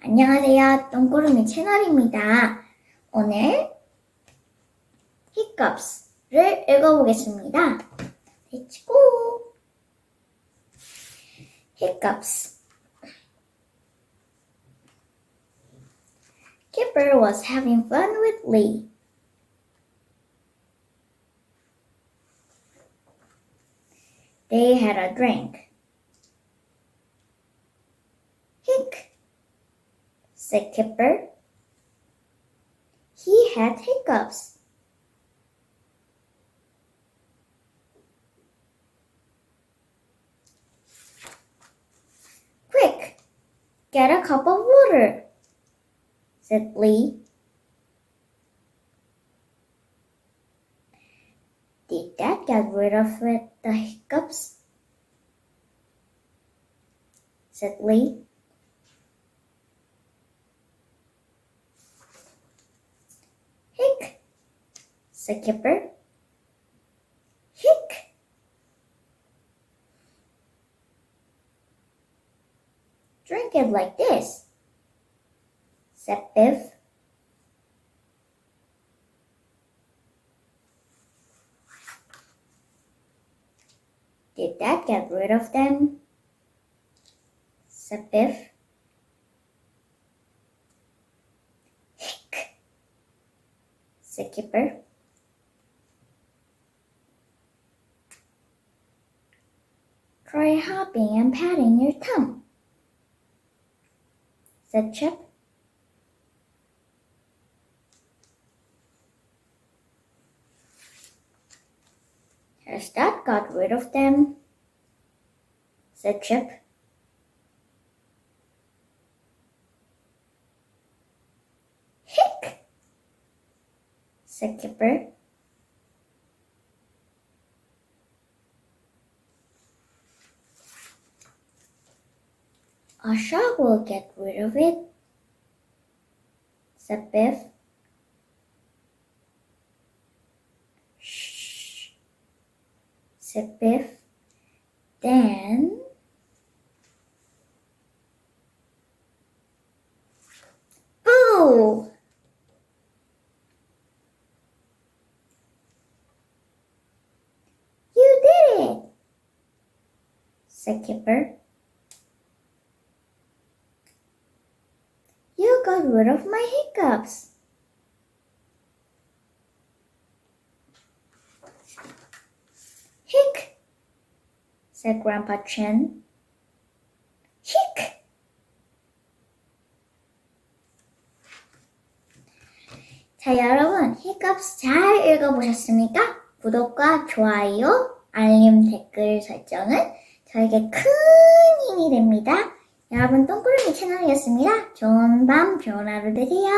안녕하세요. 똥구루미 채널입니다. 오늘 Hiccups를 읽어보겠습니다. Let's go! Hiccups. Kipper was having fun with Lee. They had a drink. Hic, said Kipper. He had hiccups. Quick, get a cup of water, said Lee. Did that get rid of the hiccups? Said Lee. Hic, said Kipper. Hic. Drink it like this, said Biff. Did that get rid of them? Said Biff. Hic, said Kipper. Try hopping and patting your tongue, said Chip. Has that got rid of them? Said Chip. Hic, said Kipper. A shock will get rid of it, said Biff. Shh, said Biff. Then boo! You did it, said Kipper. You got rid of my hiccups. Hic, said Grandpa Chen. Hic. 자, 여러분, Hiccups 잘 읽어보셨습니까? 구독과 좋아요, 알림, 댓글 설정은 저에게 큰 힘이 됩니다. 여러분, 똥구루미 채널이었습니다. 좋은 밤, 좋은 하루 되세요.